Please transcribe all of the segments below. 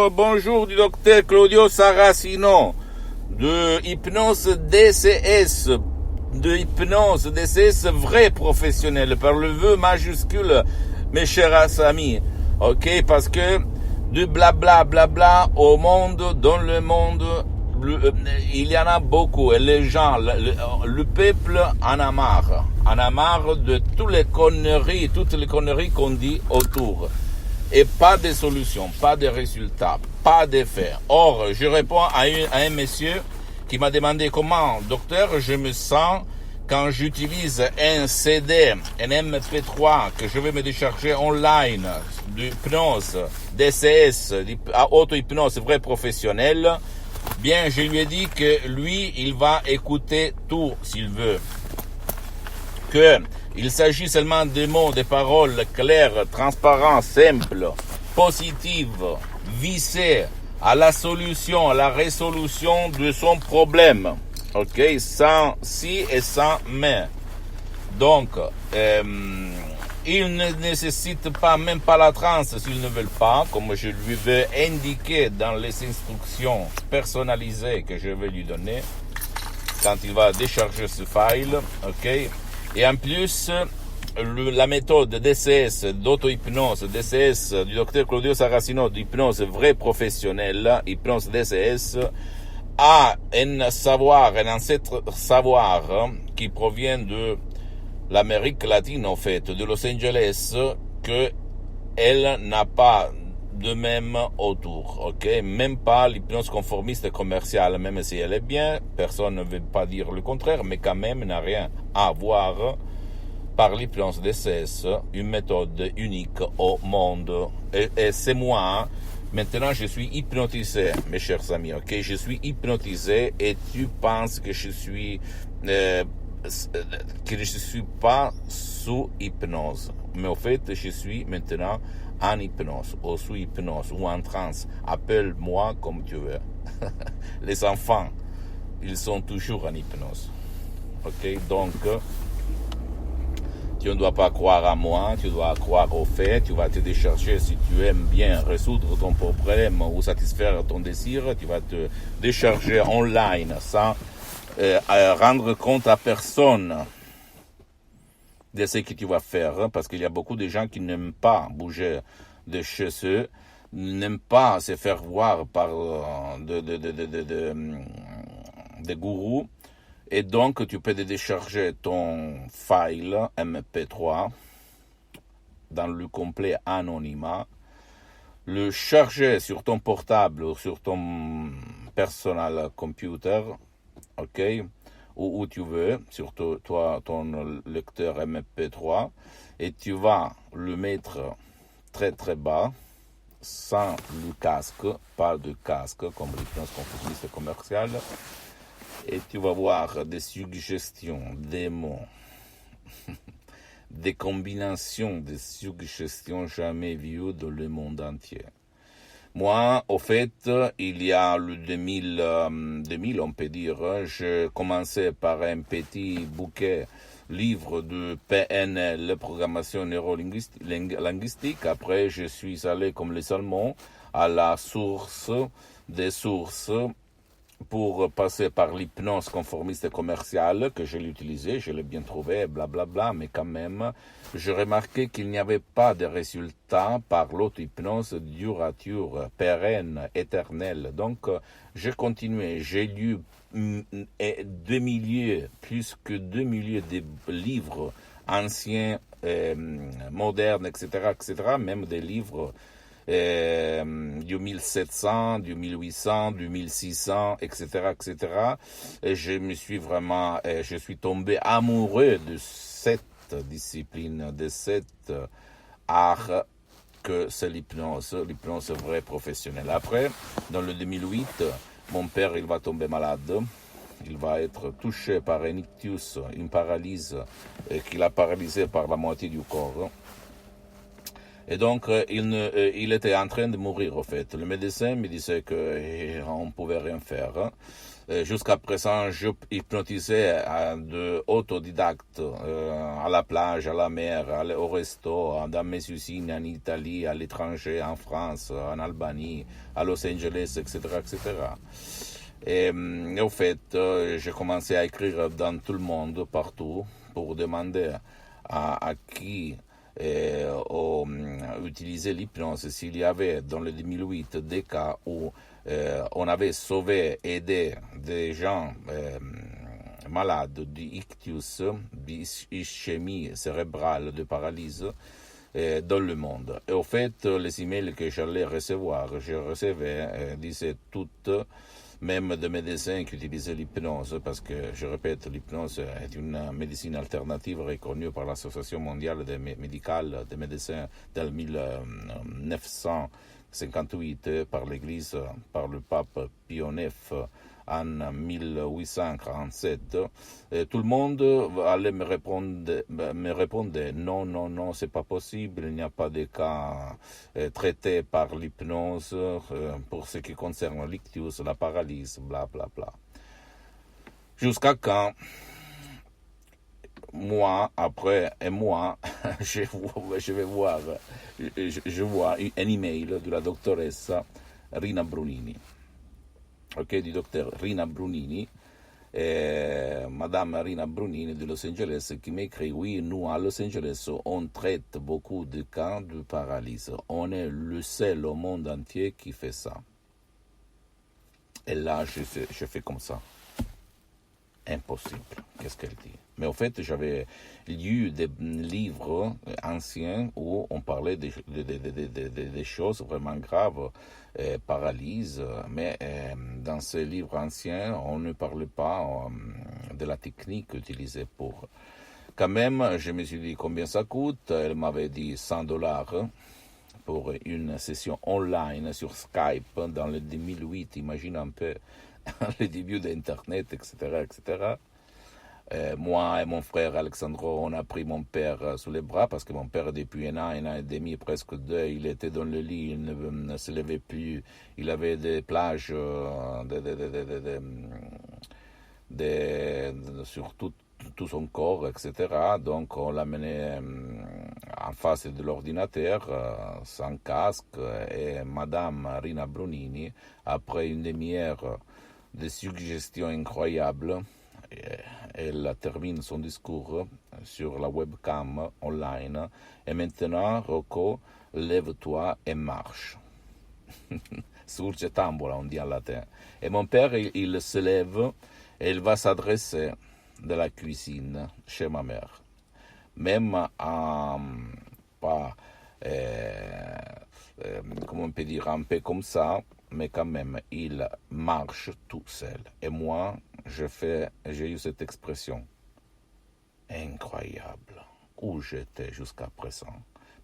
Bonjour du docteur Claudio Saracino de Hypnose DCS, vrai professionnel, par le vœu majuscule, mes chers amis. Ok, parce que du blabla au monde, dans le monde, il y en a beaucoup et les gens, le peuple en a marre de toutes les conneries qu'on dit autour. Et pas de solution, pas de résultat, pas d'effet. Or, je réponds à un monsieur qui m'a demandé comment, docteur, je me sens quand j'utilise un CD, un MP3 que je vais me décharger online, d'hypnose, DCS, auto-hypnose vrai professionnel. Bien, je lui ai dit que lui, il va écouter tout s'il veut. Il s'agit seulement de mots, de paroles claires, transparentes, simples, positives, visées à la solution, à la résolution de son problème. Ok, sans si et sans mais. Donc, il ne nécessite pas, même pas la transe s'ils ne veulent pas, comme je lui vais indiquer dans les instructions personnalisées que je vais lui donner quand il va décharger ce file. Ok. Et en plus, la méthode DCS, d'auto-hypnose, DCS, du docteur Claudio Saracino, d'hypnose vrai professionnel, hypnose DCS, a un ancêtre savoir qui provient de l'Amérique latine, en fait, de Los Angeles, que elle n'a pas de même autour, ok? Même pas l'hypnose conformiste commerciale, même si elle est bien, personne ne veut pas dire le contraire, mais quand même n'a rien à voir par l'hypnose DCS, une méthode unique au monde. Et c'est moi, hein. Maintenant je suis hypnotisé, mes chers amis, ok? Je suis hypnotisé et tu penses que je suis pas sous hypnose. Mais au fait, je suis maintenant en hypnose, ou sous hypnose, ou en transe. Appelle-moi comme tu veux. Les enfants, ils sont toujours en hypnose. Ok, donc, tu ne dois pas croire à moi, tu dois croire aux faits, tu vas te décharger si tu aimes bien résoudre ton problème ou satisfaire ton désir, tu vas te décharger online sans rendre compte à personne de ce que tu vas faire, parce qu'il y a beaucoup de gens qui n'aiment pas bouger de chez eux, n'aiment pas se faire voir par des gourous, et donc tu peux décharger ton file MP3 dans le complet anonymat, le charger sur ton portable ou sur ton personal computer, ok, où tu veux, sur ton lecteur MP3, et tu vas le mettre très très bas, sans le casque, pas de casque comme l'hypnose conformiste commerciale, et tu vas voir des suggestions, des mots, des combinaisons de suggestions jamais vues dans le monde entier. Moi, au fait, il y a le 2000, on peut dire, je commençais par un petit bouquet livre de PNL, programmation neuro-linguistique. Après, je suis allé comme les Allemands à la source des sources pour passer par l'hypnose conformiste commerciale que je l'ai utilisée, je l'ai bien trouvé, blablabla, mais quand même, je remarquais qu'il n'y avait pas de résultat par l'auto-hypnose durature, pérenne, éternelle. Donc, j'ai continué, j'ai lu plus que 2 milliers de livres anciens, modernes, etc., même des livres du 1700, du 1800, du 1600, etc., etc. Et je me suis vraiment, je suis tombé amoureux de cette discipline, de cet art que c'est l'hypnose vraie professionnelle. Après, dans le 2008, mon père, il va tomber malade. Il va être touché par un ictus, une paralyse, qui l'a paralysé par la moitié du corps. Et donc, il était en train de mourir, au fait. Le médecin me disait qu'on ne pouvait rien faire. Hein. Jusqu'à présent, je hypnotisais de autodidacte à la plage, à la mer, au resto, dans mes usines en Italie, à l'étranger, en France, en Albanie, à Los Angeles, etc., etc. Et au fait, j'ai commencé à écrire dans tout le monde, partout, pour demander à qui utiliser l'hypnose s'il y avait dans le 2008 des cas où on avait sauvé, aidé des gens malades d'ictus, d'ischémie cérébrale, de paralysie dans le monde. Et au fait, les emails que j'allais recevoir, je recevais, disaient toutes, même de médecins qui utilisaient l'hypnose, parce que, je répète, l'hypnose est une médecine alternative reconnue par l'Association mondiale médicale des médecins dès 1958 par l'Église, par le pape Pie IX en 1847. Et tout le monde allait me répondre non, non, non, c'est pas possible, il n'y a pas de cas traités par l'hypnose pour ce qui concerne l'ictus, la paralysie, bla bla bla. Jusqu'à quand moi, après, je vois un email de la doctoresse Rina Brunini. Ok, du docteur Rina Brunini, Madame Rina Brunini de Los Angeles, qui m'écrit: oui, nous à Los Angeles, on traite beaucoup de cas de paralysie. On est le seul au monde entier qui fait ça. Et là, je fais comme ça. Impossible. Qu'est-ce qu'elle dit? Mais en fait, j'avais lu des livres anciens où on parlait des choses vraiment graves, paralyse, mais dans ces livres anciens, on ne parlait pas de la technique utilisée pour. Quand même, je me suis dit combien ça coûte. Elle m'avait dit $100 pour une session online sur Skype dans le 2008, imagine un peu le début d'Internet, etc., etc. Moi et mon frère Alexandro, on a pris mon père sous les bras parce que mon père, depuis un an et demi, presque deux, il était dans le lit, il ne se levait plus, il avait des plages sur tout son corps, etc. Donc on l'a mené en face de l'ordinateur, sans casque, et Madame Rina Brunini, après une demi-heure de suggestions incroyables, elle termine son discours sur la webcam online. Et maintenant, Rocco, lève-toi et marche. Surge tambola, on dit en latin. Et mon père, il se lève et il va s'adresser de la cuisine chez ma mère. Même pas, comment on peut dire, un peu comme ça, mais quand même, il marche tout seul. Et moi, j'ai eu cette expression incroyable, où j'étais jusqu'à présent.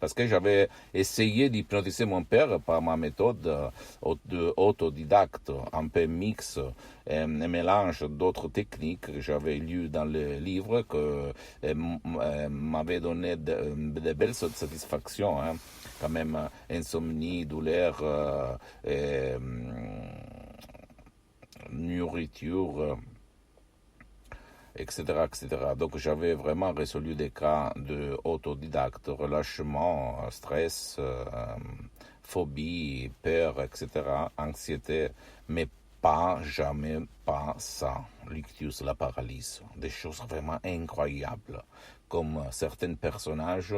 Parce que j'avais essayé d'hypnotiser mon père par ma méthode autodidacte, un peu mix, un mélange d'autres techniques que j'avais lues dans le livre, que m'avaient donné de belles satisfactions, hein. Quand même, insomnie, douleur, nourriture, etc., etc. Donc j'avais vraiment résolu des cas de autodidacte, relâchement, stress, phobie, peur, etc., anxiété, mais jamais pas ça, l'ictus, la paralysie, des choses vraiment incroyables, comme certains personnages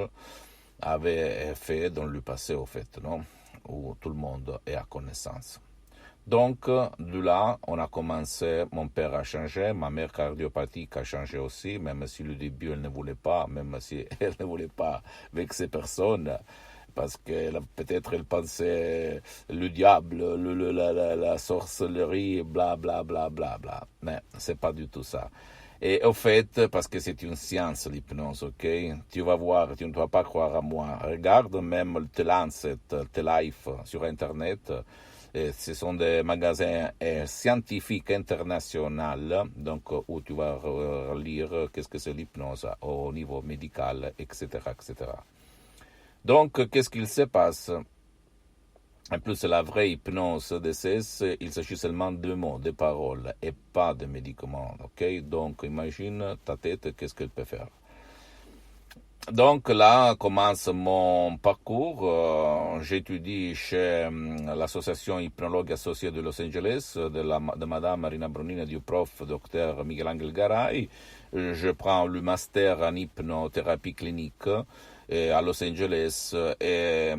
avaient fait dans le passé, au fait, non, où tout le monde est à connaissance. Donc, de là, on a commencé, mon père a changé, ma mère cardiopathique a changé aussi, même si au début elle ne voulait pas, même si elle ne voulait pas vexer personne, parce que peut-être elle pensait le diable, la sorcellerie, bla bla bla bla bla. Mais c'est pas du tout ça. Et au fait, parce que c'est une science l'hypnose, ok? Tu vas voir, tu ne dois pas croire à moi. Regarde même The Lancet, The Life sur Internet. Ce sont des magasins scientifiques internationaux, donc où tu vas lire qu'est-ce que c'est l'hypnose au niveau médical, etc., etc. Donc, qu'est-ce qu'il se passe? En plus, la vraie hypnose DCS, il s'agit seulement de mots, de paroles, et pas de médicaments, ok? Donc, imagine ta tête, qu'est-ce qu'elle peut faire. Donc là commence mon parcours. J'étudie chez l'association hypnologue associée de Los Angeles, de Madame Marina Brunini et du prof Dr Miguel Angel Garay. Je prends le master en hypnothérapie clinique à Los Angeles et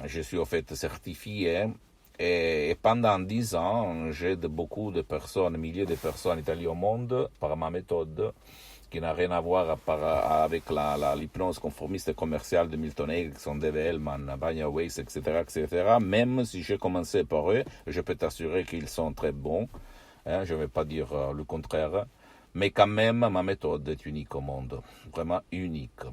je suis au fait certifié. Et pendant 10 ans, j'aide beaucoup de personnes, milliers de personnes établies au monde par ma méthode, qui n'a rien à voir avec l'hypnose conformiste et commerciale de Milton Erickson, Dave Hellman, Banya Weiss, etc., Même si j'ai commencé par eux, je peux t'assurer qu'ils sont très bons. Je ne vais pas dire le contraire. Mais quand même, ma méthode est unique au monde. Vraiment unique.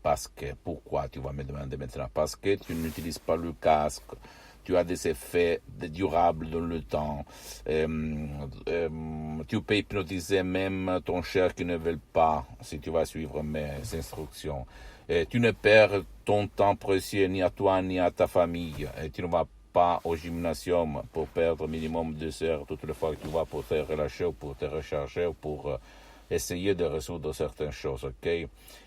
Parce que, pourquoi tu vas me demander maintenant? Parce que tu n'utilises pas le casque. Tu as des effets durables dans le temps. Tu peux hypnotiser même ton cher qui ne veut pas, si tu vas suivre mes instructions. Tu ne perds ton temps précieux ni à toi ni à ta famille. Tu ne vas pas au gymnasium pour perdre minimum 2 heures toutes les fois que tu vas pour te relâcher ou pour te recharger ou pour essayer de résoudre certaines choses, ok?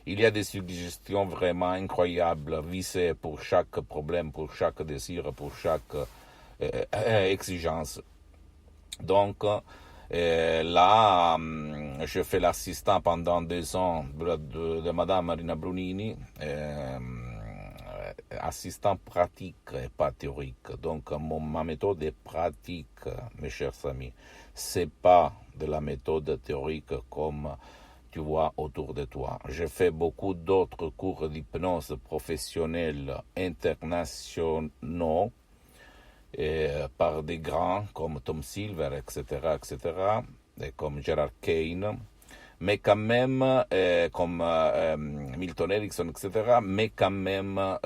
Il y a des suggestions vraiment incroyables, visées pour chaque problème, pour chaque désir, pour chaque exigence. Donc, là, je fais l'assistant pendant 2 ans de Madame Marina Brunini, assistant pratique et pas théorique. Donc, ma méthode est pratique, mes chers amis. C'est pas de la méthode théorique comme tu vois autour de toi. J'ai fait beaucoup d'autres cours d'hypnose professionnelle internationaux par des grands comme Tom Silver, etc., et comme Gerard Kane, mais quand même, comme Milton Erickson, etc., mais quand même,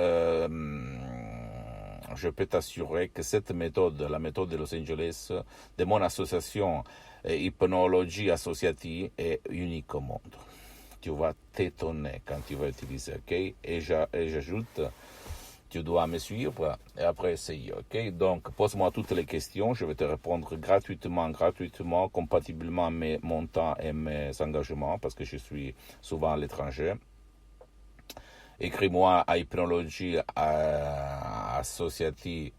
je peux t'assurer que cette méthode, la méthode de Los Angeles, de mon association Hypnologie Associative, est unique au monde. Tu vas t'étonner quand tu vas utiliser, ok? Et j'ajoute, tu dois me suivre et après essayer, ok? Donc, pose-moi toutes les questions, je vais te répondre gratuitement, compatiblement à mon temps et mes engagements, parce que je suis souvent à l'étranger. Écris-moi à hypnologie associative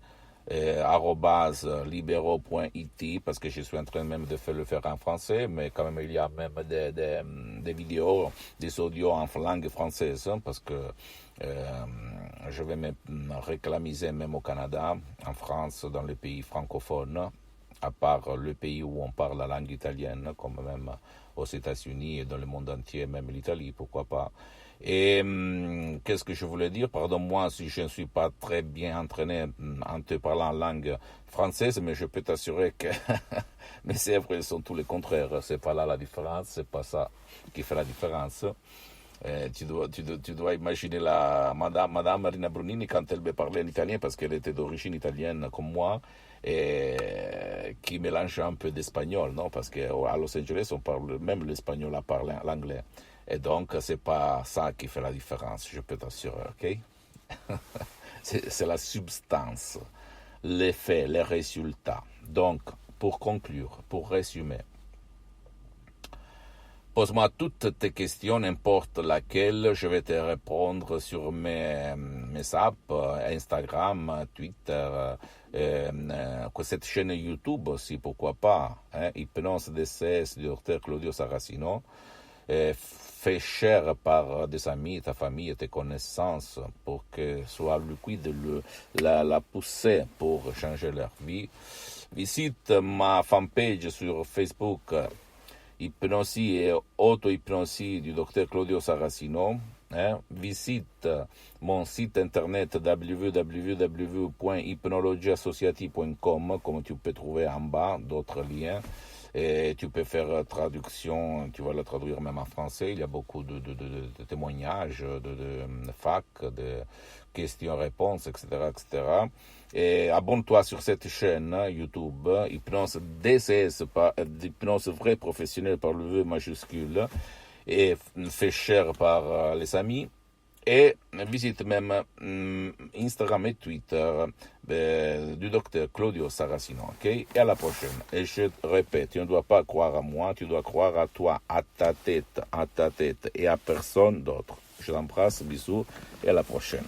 @libero.it, parce que je suis en train même de le faire en français, mais quand même il y a même des vidéos, des audios en langue française, parce que je vais me réclamiser même au Canada, en France, dans les pays francophones, à part le pays où on parle la langue italienne, comme même aux États-Unis et dans le monde entier, même l'Italie, pourquoi pas. Et qu'est-ce que je voulais dire? Pardonne-moi si je ne suis pas très bien entraîné en te parlant en langue française, mais je peux t'assurer que mes œuvres sont tous les contraires. C'est pas là la différence, c'est pas ça qui fait la différence. Tu dois imaginer Madame Marina Brunini quand elle me parlait en italien, parce qu'elle était d'origine italienne comme moi, et qui mélange un peu d'espagnol, non? Parce qu'à Los Angeles, on parle même l'espagnol à parler l'anglais. Et donc, c'est pas ça qui fait la différence, je peux t'assurer, ok? C'est la substance, l'effet, les résultats. Donc, pour conclure, pour résumer, pose-moi toutes tes questions, n'importe laquelle, je vais te répondre sur mes apps, Instagram, Twitter, cette chaîne YouTube aussi, pourquoi pas, hein, Hypnose DCS du Dr Claudio Saracino, fait cher par des amis, ta famille et tes connaissances pour que soit liquide la poussée pour changer leur vie. Visite ma fanpage sur Facebook, Hypnosie et auto-hypnosie du Dr Claudio Saracino. Visite mon site internet www.hypnologieassociative.com, comme tu peux trouver en bas d'autres liens. Et tu peux faire traduction, tu vas la traduire même en français. Il y a beaucoup de témoignages, de fac, de questions-réponses, etc., Et abonne-toi sur cette chaîne YouTube, Hypnose DCS, Hypnose vraie professionnelle par le V majuscule, et fait cher par les amis. et visite même Instagram et Twitter du docteur Claudio Saracino, ok? Et à la prochaine. Et je répète, tu ne dois pas croire à moi, tu dois croire à toi, à ta tête et à personne d'autre. Je t'embrasse, bisous, et à la prochaine.